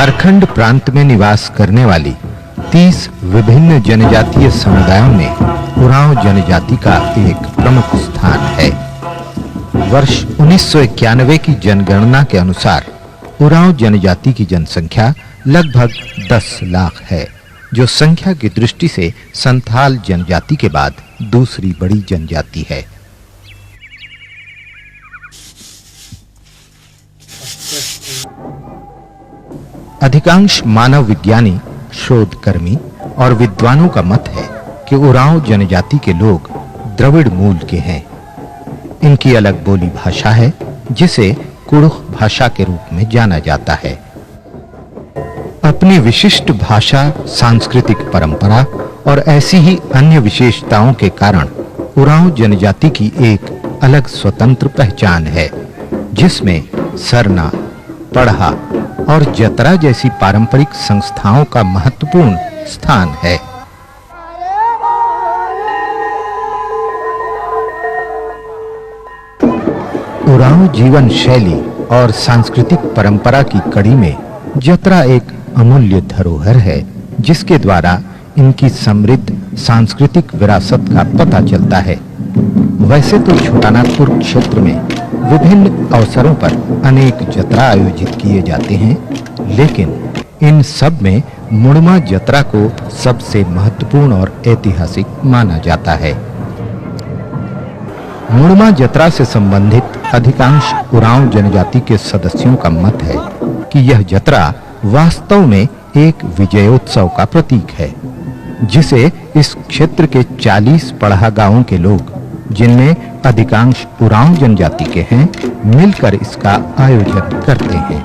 झारखंड प्रांत में निवास करने वाली 30 विभिन्न जनजातीय समुदायों में उरांव जनजाति का एक प्रमुख स्थान है। वर्ष 1991 की जनगणना के अनुसार उरांव जनजाति की जनसंख्या लगभग 10 लाख है, जो संख्या की दृष्टि से संथाल जनजाति के बाद दूसरी बड़ी जनजाति है। अधिकांश मानव विज्ञानी, शोधकर्मी और विद्वानों का मत है कि उरांव जनजाति के लोग द्रविड़ मूल के हैं। इनकी अलग बोली भाषा है, जिसे कुड़ुख भाषा के रूप में जाना जाता है। अपनी विशिष्ट भाषा, सांस्कृतिक परंपरा और ऐसी ही अन्य विशेषताओं के कारण उरांव जनजाति की एक अलग स्वतंत्र पहचान है, जिसमें सरना, पढ़ा और जतरा जैसी पारंपरिक संस्थाओं का महत्वपूर्ण स्थान है। उरांव जीवन शैली और सांस्कृतिक परंपरा की कड़ी में जतरा एक अमूल्य धरोहर है, जिसके द्वारा इनकी समृद्ध सांस्कृतिक विरासत का पता चलता है। वैसे तो छोटानागपुर क्षेत्र में विभिन्न अवसरों पर अनेक जतरा आयोजित किए जाते हैं, लेकिन इन सब में मुड़मा जतरा को सबसे महत्वपूर्ण और ऐतिहासिक माना जाता है। मुड़मा जतरा से संबंधित अधिकांश उरांव जनजाति के सदस्यों का मत है कि यह जतरा वास्तव में एक विजयोत्सव का प्रतीक है, जिसे इस क्षेत्र के 40 पढ़ा गांवों के लोग, जिनमें अधिकांश उरांव जनजाति के हैं, मिलकर इसका आयोजन करते हैं।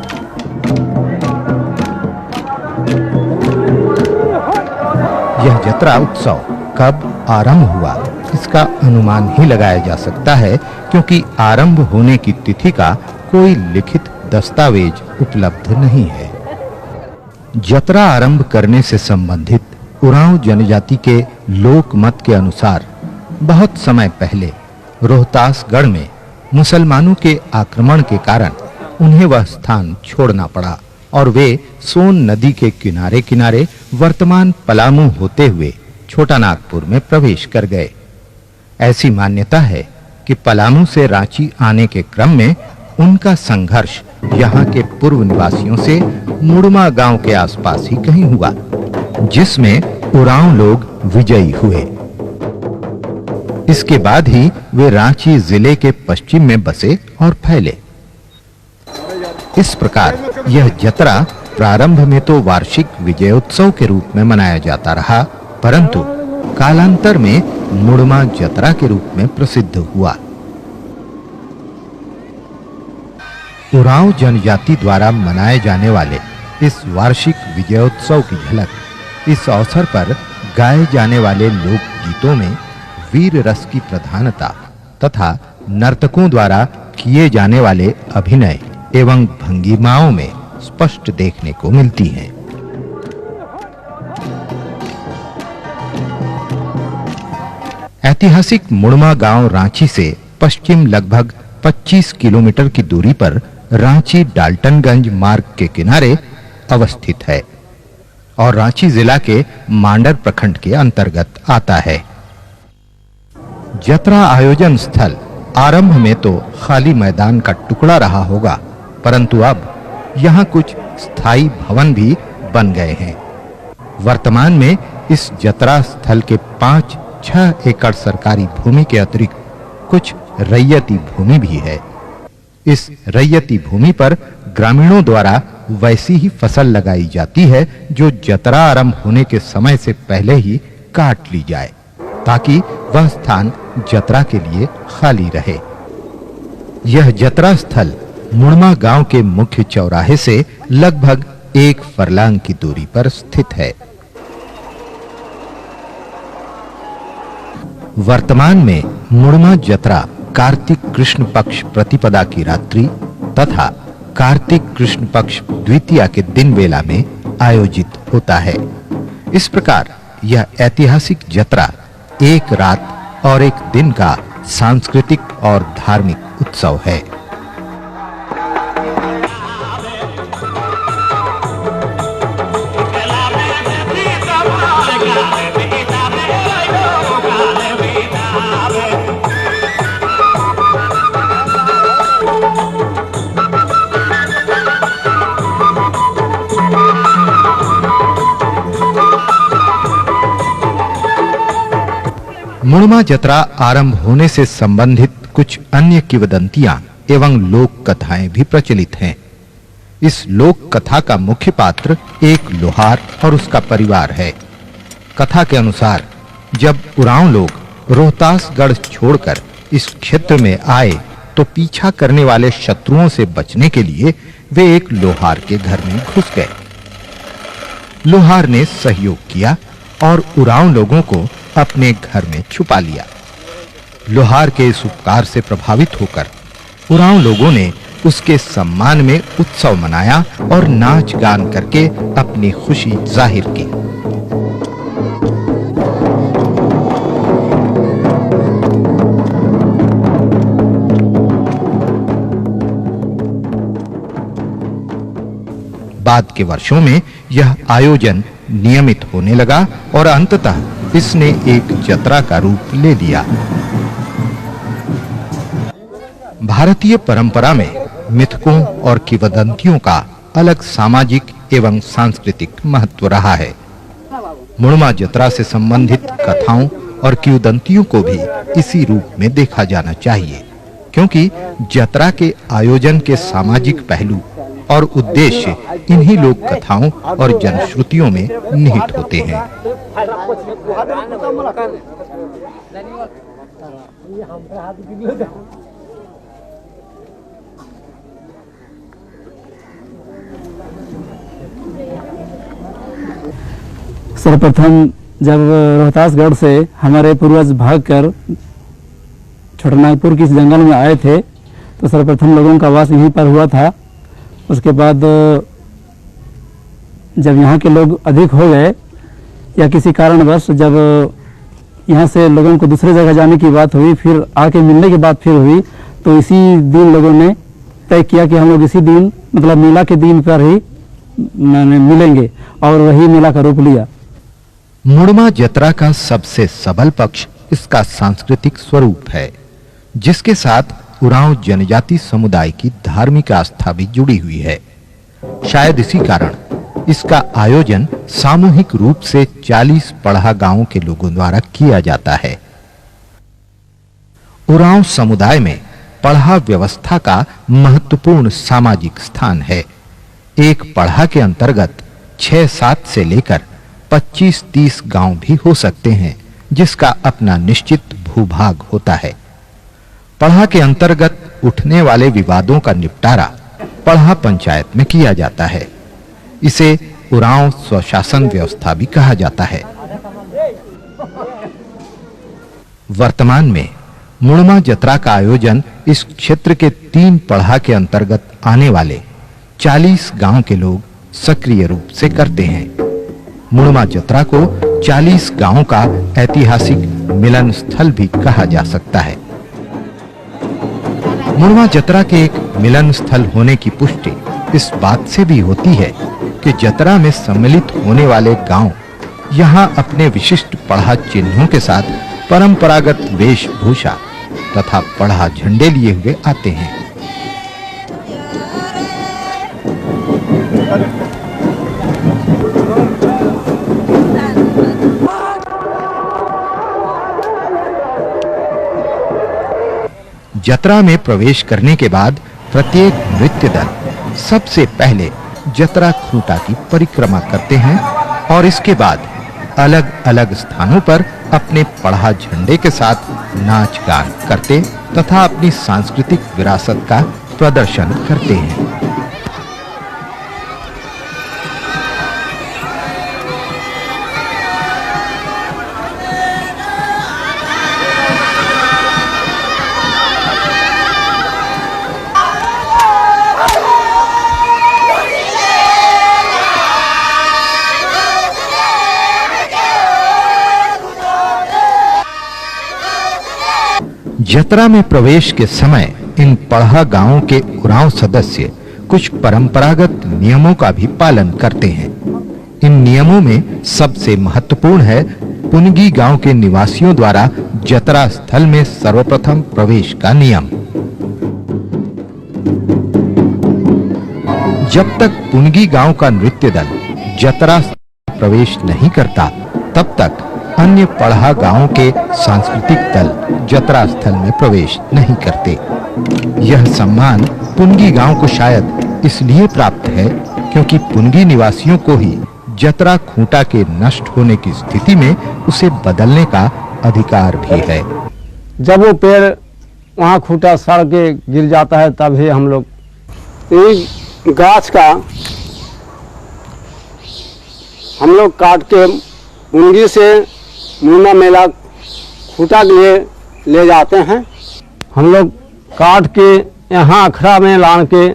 यह जतरा उत्सव कब आरंभ हुआ, इसका अनुमान ही लगाया जा सकता है, क्योंकि आरंभ होने की तिथि का कोई लिखित दस्तावेज उपलब्ध नहीं है। जतरा आरंभ करने से संबंधित उरांव जनजाति के लोक मत के अनुसार बहुत समय पहले रोहतासगढ़ में मुसलमानों के आक्रमण के कारण उन्हें वह स्थान छोड़ना पड़ा और वे सोन नदी के किनारे-किनारे वर्तमान पलामू होते हुए छोटानागपुर में प्रवेश कर गए। ऐसी मान्यता है कि पलामू से रांची आने के क्रम में उनका संघर्ष यहाँ के पूर्व निवासियों से मुड़मा गांव के आसपास ही कहीं हुआ, जिसमें उरांव लोग विजयी हुए। इसके बाद ही वे रांची जिले के पश्चिम में बसे और फैले। इस प्रकार यह जतरा प्रारंभ में तो वार्षिक विजयोत्सव के रूप में मनाया जाता रहा, परंतु कालांतर में मुड़मा जतरा के रूप में प्रसिद्ध हुआ। उरांव जनजाति द्वारा मनाए जाने वाले इस वार्षिक विजयोत्सव की झलक इस अवसर पर गाए जाने वाले लोक गीतों में वीर रस की प्रधानता तथा नर्तकों द्वारा किए जाने वाले अभिनय एवं भंगिमाओं में स्पष्ट देखने को मिलती हैं। ऐतिहासिक मुड़मा गांव रांची से पश्चिम लगभग 25 किलोमीटर की दूरी पर रांची डाल्टनगंज मार्ग के किनारे अवस्थित है और रांची जिला के मांडर प्रखंड के अंतर्गत आता है। जतरा आयोजन स्थल आरंभ में तो खाली मैदान का टुकड़ा रहा होगा, परंतु अब यहाँ कुछ स्थायी भवन भी बन गए हैं। वर्तमान में इस जतरा स्थल के 5-6 एकड़ सरकारी भूमि के अतिरिक्त कुछ रैयती भूमि भी है। इस रैयती भूमि पर ग्रामीणों द्वारा वैसी ही फसल लगाई जाती है जो जतरा आरंभ होने के समय से पहले ही काट ली जाए, ताकि वह स्थान जतरा के लिए खाली रहे। यह जतरा स्थल मुड़मा गांव के मुख्य चौराहे से लगभग 1 फरलांग की दूरी पर स्थित है। वर्तमान में मुड़मा जतरा कार्तिक कृष्ण पक्ष प्रतिपदा की रात्रि तथा कार्तिक कृष्ण पक्ष द्वितीया के दिन वेला में आयोजित होता है। इस प्रकार यह ऐतिहासिक जतरा एक रात और एक दिन का सांस्कृतिक और धार्मिक उत्सव है। मुड़मा जत्रा आरंभ होने से संबंधित कुछ अन्य किंवदंतियां एवं लोक कथाएं भी प्रचलित हैं। इस लोक कथा का मुख्य पात्र एक लोहार और उसका परिवार है। कथा के अनुसार जब उरांव लोग रोहतासगढ़ छोड़कर इस क्षेत्र में आए तो पीछा करने वाले शत्रुओं से बचने के लिए वे एक लोहार के घर में घुस गए। लोहार ने सहयोग किया और उरांव लोगों को अपने घर में छुपा लिया। लोहार के इस उपकार से प्रभावित होकर उरांव लोगों ने उसके सम्मान में उत्सव मनाया और नाच गान करके अपनी खुशी जाहिर की। बाद के वर्षों में यह आयोजन नियमित होने लगा और अंततः इसने एक जत्रा का रूप ले लिया। भारतीय परंपरा में मिथकों और किंवदंतियों का अलग सामाजिक एवं सांस्कृतिक महत्व रहा है। मुड़मा जत्रा से संबंधित कथाओं और किंवदंतियों को भी इसी रूप में देखा जाना चाहिए, क्योंकि जत्रा के आयोजन के सामाजिक पहलू और उद्देश्य इन्हीं लोक कथाओं और जनश्रुतियों में निहित होते हैं। सर्वप्रथम जब रोहतासगढ़ से हमारे पूर्वज भागकर छोटानागपुर के इस जंगल में आए थे तो सर्वप्रथम लोगों का वास यहीं पर हुआ था। उसके बाद जब यहाँ के लोग अधिक हो गए या किसी कारणवश जब यहाँ से लोगों को दूसरे जगह जाने की बात हुई, फिर आके मिलने की बात फिर हुई, तो इसी दिन लोगों ने तय किया कि हम लोग इसी दिन मतलब मेला के दिन पर ही मिलेंगे और वही मेला का रूप लिया। मुड़मा जत्रा का सबसे सबल पक्ष इसका सांस्कृतिक स्वरूप है, जिसके साथ उरांव जनजाति समुदाय की धार्मिक आस्था भी जुड़ी हुई है। शायद इसी कारण इसका आयोजन सामूहिक रूप से 40 पढ़ा गांवों के लोगों द्वारा किया जाता है। उरांव समुदाय में पढ़ा व्यवस्था का महत्वपूर्ण सामाजिक स्थान है। एक पढ़ा के अंतर्गत 6-7 से लेकर 25-30 गांव भी हो सकते हैं, जिसका अपना निश्चित भूभाग होता है। पढ़ा के अंतर्गत उठने वाले विवादों का निपटारा पढ़ा पंचायत में किया जाता है। इसे उरांव स्वशासन व्यवस्था भी कहा जाता है। वर्तमान में मुड़मा जत्रा का आयोजन इस क्षेत्र के 3 पढ़ा के अंतर्गत आने वाले 40 गांव के लोग सक्रिय रूप से करते हैं। मुड़मा जत्रा को 40 गांवों का ऐतिहासिक मिलन स्थल भी कहा जा सकता है। मुड़मा जत्रा के एक मिलन स्थल होने की पुष्टि इस बात से भी होती है कि जत्रा में सम्मिलित होने वाले गांव यहां अपने विशिष्ट पढ़ा चिन्हों के साथ परंपरागत वेशभूषा तथा पढ़ा झंडे लिए हुए आते हैं। जत्रा में प्रवेश करने के बाद प्रत्येक नृत्य दल सबसे पहले जत्रा खूंटा की परिक्रमा करते हैं और इसके बाद अलग-अलग स्थानों पर अपने पढ़ा झंडे के साथ नाच गान करते तथा अपनी सांस्कृतिक विरासत का प्रदर्शन करते हैं। जत्रा में प्रवेश के समय इन पढ़ा गांवों के उरांव सदस्य कुछ परंपरागत नियमों का भी पालन करते हैं। इन नियमों में सबसे महत्वपूर्ण है पुनगी गांव के निवासियों द्वारा जत्रा स्थल में सर्वप्रथम प्रवेश का नियम। जब तक पुनगी गांव का नृत्य दल जत्रा स्थल में प्रवेश नहीं करता, तब तक अन्य पढ़ा गांवों के सांस्कृतिक दल जतरा स्थल में प्रवेश नहीं करते। यह सम्मान पुनगी गांव को शायद इसलिए प्राप्त है क्योंकि पुनगी निवासियों को ही जतरा खूंटा के नष्ट होने की स्थिति में उसे बदलने का अधिकार भी है। जब वो पेड़ वहाँ खूंटा सड़ के गिर जाता है तब ही हम लोग इस गाछ का हम लोग काट के पुनगी से मुन्ना मेला खूंटा के लिए ले जाते हैं। हम लोग काट के यहाँ अखड़ा में लान के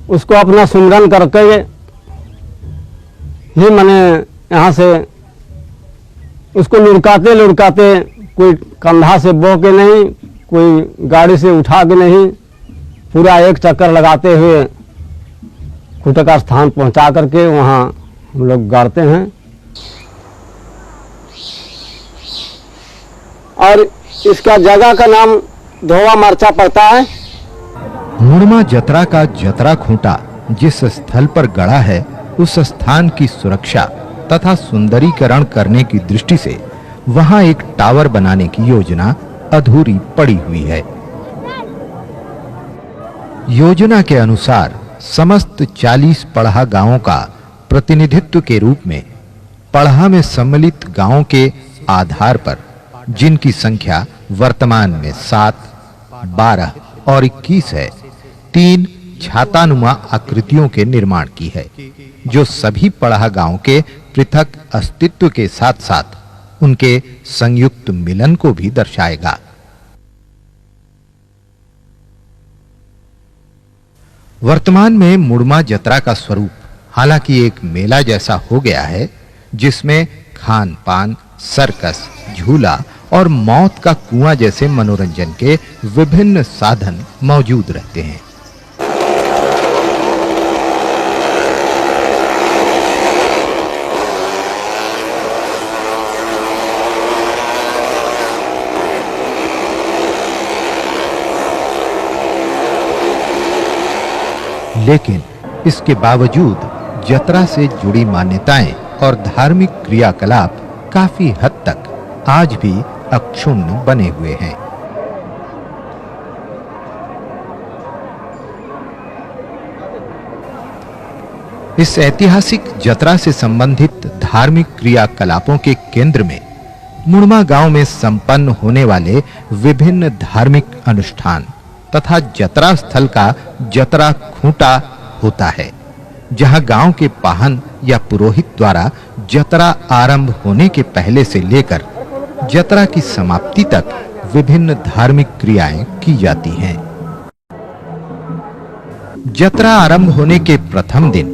उसको अपना सुमरन करके ही मैंने यहाँ से उसको लुढ़काते लुढ़काते, कोई कंधा से बो के नहीं, कोई गाड़ी से उठा के नहीं, पूरा एक चक्कर लगाते हुए खूंटे का स्थान पहुंचा करके वहाँ हम लोग गाड़ते हैं। और इसका जगह का नाम धोवा मरचा पड़ता है। मुड़मा जतरा का जतरा खूंटा जिस स्थल पर गड़ा है उस स्थान की सुरक्षा तथा सुंदरीकरण करने की दृष्टि से वहां एक टावर बनाने की योजना अधूरी पड़ी हुई है। योजना के अनुसार समस्त 40 पढ़ा गांवों का प्रतिनिधित्व के रूप में पढ़ा में सम्मिलित गांवों के आधार पर, जिनकी संख्या वर्तमान में 7, 12 और 21 है, 3 छातानुमा आकृतियों के निर्माण की है, जो सभी पढ़ा गांव के पृथक अस्तित्व के साथ-साथ उनके संयुक्त मिलन को भी दर्शाएगा। वर्तमान में मुड़मा जतरा का स्वरूप हालांकि एक मेला जैसा हो गया है, जिसमें खान-पान, सर्कस, झूला और मौत का कुआं जैसे मनोरंजन के विभिन्न साधन मौजूद रहते हैं। लेकिन इसके बावजूद जतरा से जुड़ी मान्यताएं और धार्मिक क्रियाकलाप काफी हद तक आज भी अक्षुण्ण बने हुए हैं। इस ऐतिहासिक जतरा से संबंधित धार्मिक क्रियाकलापों के केंद्र में मुड़मा गांव में संपन्न होने वाले विभिन्न धार्मिक अनुष्ठान तथा जतरा स्थल का जतरा खूंटा होता है, जहां गांव के पाहन या पुरोहित द्वारा जतरा आरंभ होने के पहले से लेकर जतरा की समाप्ति तक विभिन्न धार्मिक क्रियाएं की जाती हैं। जतरा आरंभ होने के प्रथम दिन,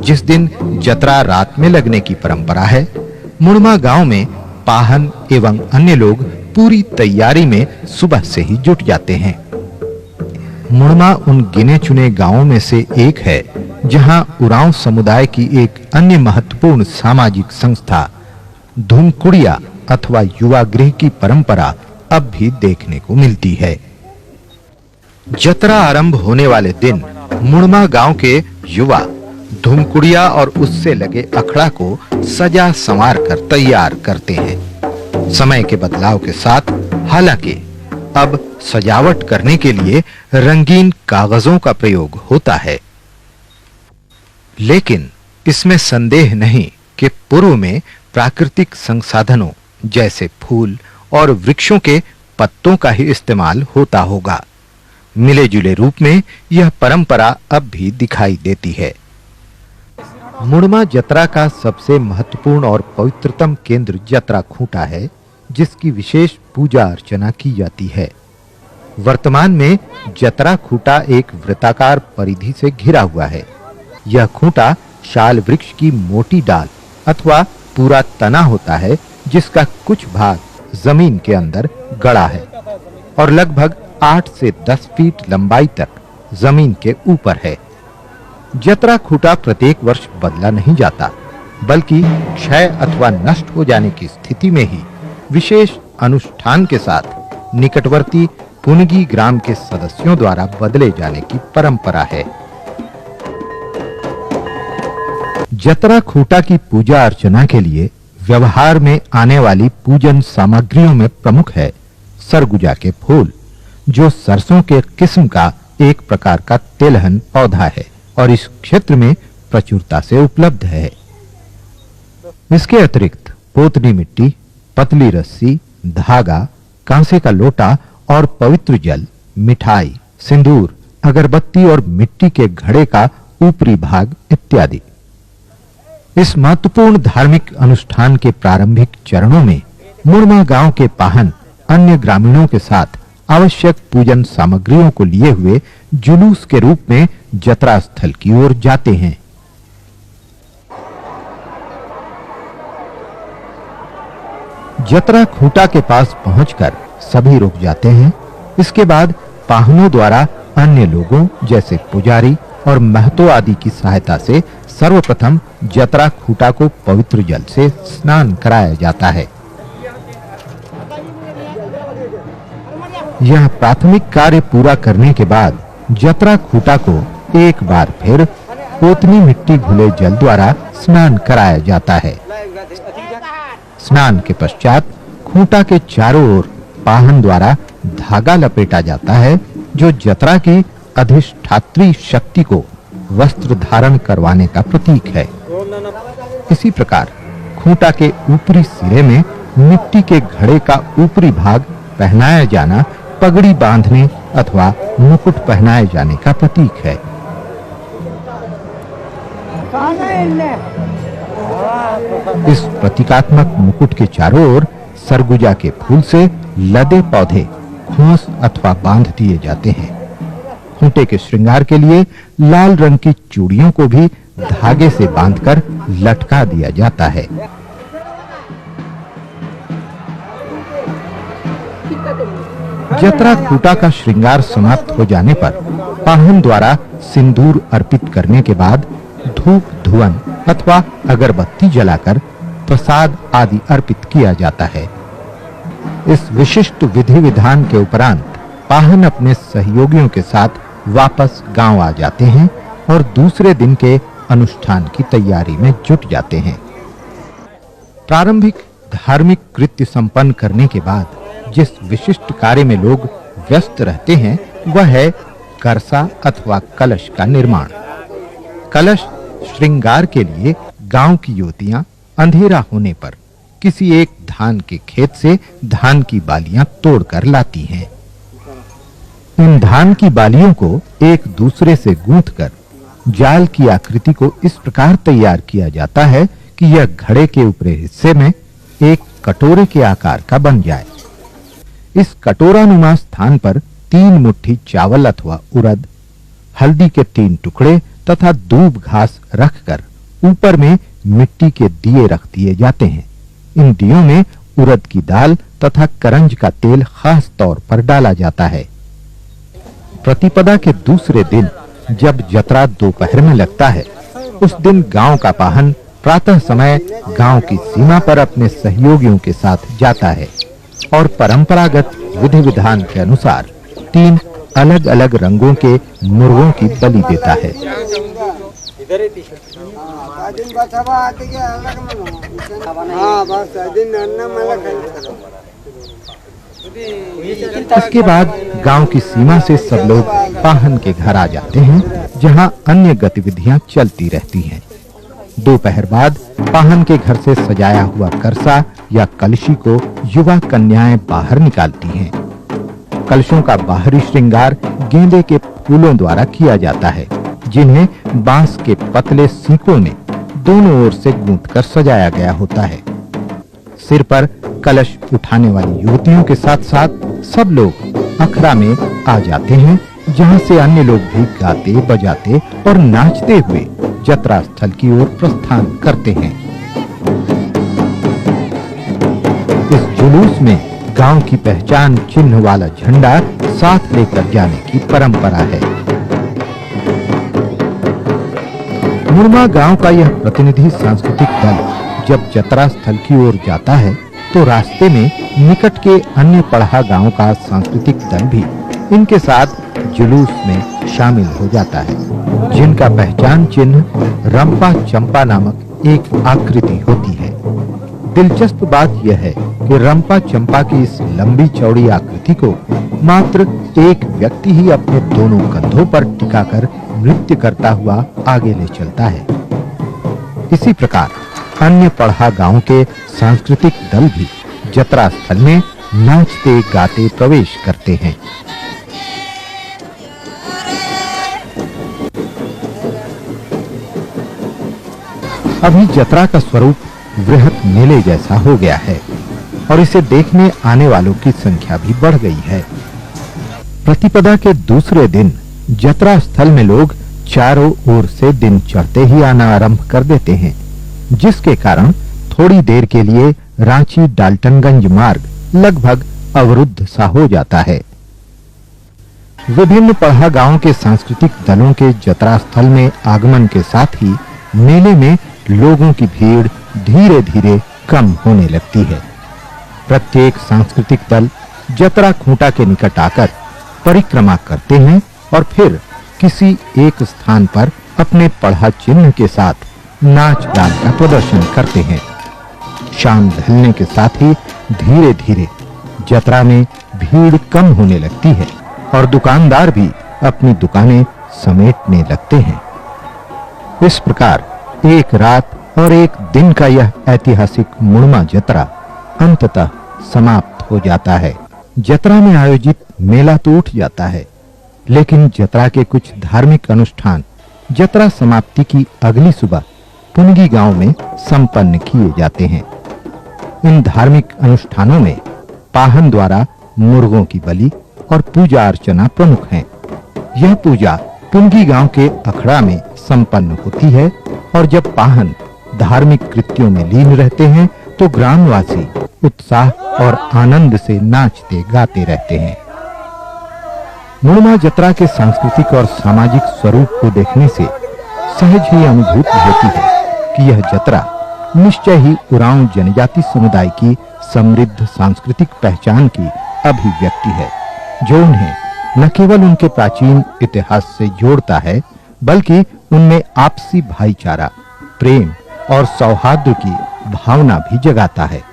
जिस दिन जतरा रात में लगने की परंपरा है, मुड़मा गांव में पाहन एवं अन्य लोग पूरी तैयारी में सुबह से ही जुट जाते हैं। मुड़मा उन गिने चुने गांवों में से एक है जहां उरांव समुदाय की एक अन्य महत्वपूर्ण सामाजिक संस्था धूमकुड़िया अथवा युवा गृह की परंपरा अब भी देखने को मिलती है। जतरा आरंभ होने वाले दिन मुड़मा गांव के युवा धूमकुड़िया और उससे लगे अखड़ा को सजा संवार कर तैयार करते हैं। समय के बदलाव के साथ हालांकि अब सजावट करने के लिए रंगीन कागजों का प्रयोग होता है, लेकिन इसमें संदेह नहीं कि पूर्व में प्राकृतिक संसाधनों जैसे फूल और वृक्षों के पत्तों का ही इस्तेमाल होता होगा। मिले-जुले रूप में यह परंपरा अब भी दिखाई देती है। मुड़मा जतरा का सबसे महत्वपूर्ण और पवित्रतम केंद्र जतरा खूंटा है, जिसकी विशेष पूजा अर्चना की जाती है। वर्तमान में जतरा खूंटा एक वृत्ताकार परिधि से घिरा हुआ है। यह खूंटा शाल वृक्ष की मोटी डाल अथवा पूरा तना होता है, जिसका कुछ भाग जमीन के अंदर गड़ा है और लगभग 8 से 10 फीट लंबाई तक जमीन के ऊपर है। जतरा खूंटा प्रत्येक वर्ष बदला नहीं जाता, बल्कि क्षय अथवा नष्ट हो जाने की स्थिति में ही विशेष अनुष्ठान के साथ निकटवर्ती पुनगी ग्राम के सदस्यों द्वारा बदले जाने की परंपरा है। जतरा खूंटा की पूजा अर्चना के लिए व्यवहार में आने वाली पूजन सामग्रियों में प्रमुख है सरगुजा के फूल, जो सरसों के किस्म का एक प्रकार का तेलहन पौधा है और इस क्षेत्र में प्रचुरता से उपलब्ध है। इसके अतिरिक्त पोतनी मिट्टी, पतली रस्सी, धागा, कांसे का लोटा और पवित्र जल, मिठाई, सिंदूर, अगरबत्ती और मिट्टी के घड़े का ऊपरी भाग इत्यादि। इस महत्वपूर्ण धार्मिक अनुष्ठान के प्रारंभिक चरणों में मुड़मा गांव के पाहन अन्य ग्रामीणों के साथ आवश्यक पूजन सामग्रियों को लिए हुए जुलूस के रूप में जतरा स्थल की ओर जाते हैं। जतरा खूंटा के पास पहुंचकर सभी रुक जाते हैं। इसके बाद पाहनों द्वारा अन्य लोगों जैसे पुजारी और महतो आदि की सहायता से सर्वप्रथम जतरा खूंटा को पवित्र जल से स्नान कराया जाता है। यह प्राथमिक कार्य पूरा करने के बाद जतरा खूंटा को एक बार फिर पोतनी मिट्टी घुले जल द्वारा स्नान कराया जाता है। स्नान के पश्चात खूंटा के चारों ओर पाहन द्वारा धागा लपेटा जाता है, जो जतरा की अधिष्ठात्री शक्ति को वस्त्र धारण करवाने का प्रतीक है। इसी प्रकार खूंटा के ऊपरी सिरे में मिट्टी के घड़े का ऊपरी भाग पहनाया जाना पगड़ी बांधने अथवा मुकुट पहनाए जाने का प्रतीक है। इस प्रतीकात्मक मुकुट के चारों ओर सरगुजा के फूल से लदे पौधे खोस अथवा बांध दिए जाते हैं। खूंटे के श्रृंगार के लिए लाल रंग की चूड़ियों को भी धागे से बांधकर लटका दिया जाता है। जतरा खूंटा का श्रृंगार समाप्त हो जाने पर पाहन द्वारा सिंदूर अर्पित करने के बाद धूप धुवन अथवा अगरबत्ती जलाकर प्रसाद आदि अर्पित किया जाता है। इस विशिष्ट विधि विधान के उपरांत पाहन अपने सहयोगियों के साथ वापस गांव आ जाते हैं और दूसरे दिन के अनुष्ठान की तैयारी में जुट जाते हैं। प्रारंभिक धार्मिक कृत्य संपन्न करने के बाद जिस विशिष्ट कार्य में लोग व्यस्त रहते हैं वह है करसा अथवा कलश का निर्माण। कलश श्रृंगार के लिए गांव की युवतियां अंधेरा होने पर किसी एक धान के खेत से धान की बालियां तोड़कर लाती हैं। इन धान की बालियों को एक दूसरे से गूंथकर जाल की आकृति को इस प्रकार तैयार किया जाता है कि यह घड़े के ऊपरी हिस्से में एक कटोरे के आकार का बन जाए। इस कटोरानुमा स्थान पर 3 मुट्ठी चावल अथवा उड़द, हल्दी के 3 टुकड़े तथा दूब घास रखकर ऊपर में मिट्टी के दिए रख दिए जाते हैं। इन दियों में उड़द की दाल तथा करंज का तेल खास तौर पर डाला जाता है। प्रतिपदा के दूसरे दिन जब जतरा दोपहर में लगता है, उस दिन गांव का पाहन प्रातः समय गांव की सीमा पर अपने सहयोगियों के साथ जाता है और परंपरागत विधि विधान के अनुसार 3 अलग-अलग रंगों के मुर्गों की बलि देता है। इसके बाद गांव की सीमा से सब लोग पाहन के घर आ जाते हैं, जहां अन्य गतिविधियां चलती रहती हैं। दोपहर बाद पाहन के घर से सजाया हुआ करसा या कलशी को युवा कन्याएं बाहर निकालती हैं। कलशों का बाहरी श्रृंगार गेंदे के फूलों द्वारा किया जाता है, जिन्हें बांस के पतले सीकों में दोनों ओर से गूंथकर सजाया गया होता है। सिर पर कलश उठाने वाली युवतियों के साथ-साथ सब लोग अखड़ा में आ जाते हैं, जहां से अन्य लोग भी गाते, बजाते और नाचते हुए जतरा स्थल की ओर प्रस्थान करते हैं। इस जुलूस में गांव की पहचान चिन्ह वाला झंडा साथ लेकर जाने की परंपरा है। मुड़मा गांव का यह प्रतिनिधि सांस्कृतिक दल जब जतरा स्थल की ओर जाता है तो रास्ते में निकट के अन्य पढ़ा गांव का सांस्कृतिक दल भी इनके साथ जुलूस में शामिल हो जाता है, जिनका पहचान चिन्ह रंपा चंपा नामक एक आकृति होती है। दिलचस्प बात यह है कि रंपा चंपा की इस लंबी चौड़ी आकृति को मात्र एक व्यक्ति ही अपने दोनों कंधों पर टिकाकर नृत्य करता हुआ आगे ले चलता है। इसी प्रकार अन्य पढ़ा गांव के सांस्कृतिक दल भी जतरा स्थल में नाचते गाते प्रवेश करते हैं। अभी जतरा का स्वरूप वृहत मेले जैसा हो गया है और इसे देखने आने वालों की संख्या भी बढ़ गई है। प्रतिपदा के दूसरे दिन जतरा स्थल में लोग चारों ओर से दिन चढ़ते ही आना आरंभ कर देते हैं, जिसके कारण थोड़ी देर के लिए रांची डाल्टनगंज मार्ग लगभग अवरुद्ध सा हो जाता है। विभिन्न पढ़ा गांव के सांस्कृतिक दलों के जतरा स्थल में आगमन के साथ ही मेले में लोगों की भीड़ धीरे-धीरे कम होने लगती है। प्रत्येक सांस्कृतिक दल जतरा खूंटा के निकट आकर परिक्रमा करते हैं और फिर किसी एक स्थान पर अपने पढ़ा चिन्ह के साथ नाच गान का प्रदर्शन करते हैं। शाम ढलने के साथ ही धीरे-धीरे जतरा में भीड़ कम होने लगती है और दुकानदार भी अपनी दुकानें समेटने लगते हैं। इस प्रकार एक रात और एक दिन का यह ऐतिहासिक मुड़मा जतरा अंततः समाप्त हो जाता है। जतरा में आयोजित मेला तो उठ जाता है, लेकिन जतरा के कुछ धार्मिक अनुष्ठान जतरा समाप्ति की अगली सुबह पुनगी गांव में संपन्न किए जाते हैं। इन धार्मिक अनुष्ठानों में पाहन द्वारा मुर्गों की बलि और पूजा अर्चना प्रमुख हैं। यह पूजा पुनगी गांव के अखड़ा में संपन्न होती है और जब पाहन धार्मिक कृत्यों में लीन रहते हैं तो ग्रामवासी उत्साह और आनंद से नाचते गाते रहते हैं। मुड़मा जतरा के सांस्कृतिक और सामाजिक स्वरूप को देखने से सहज ही अनुभूति होती है कि यह जतरा निश्चय ही उरांव जनजाति समुदाय की समृद्ध सांस्कृतिक पहचान की अभिव्यक्ति है, जो उन्हें न केवल उनके प्राचीन इतिहास से जोड़ता है, बल्कि उनमें आपसी भाईचारा, प्रेम और सौहार्द की भावना भी जगाता है।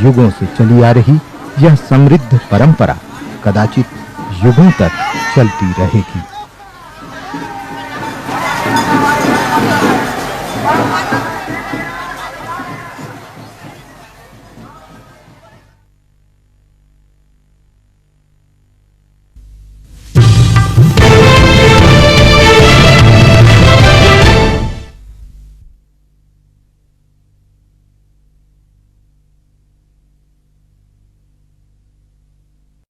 युगों से चली आ रही यह समृद्ध परंपरा कदाचित युगों तक चलती रहेगी।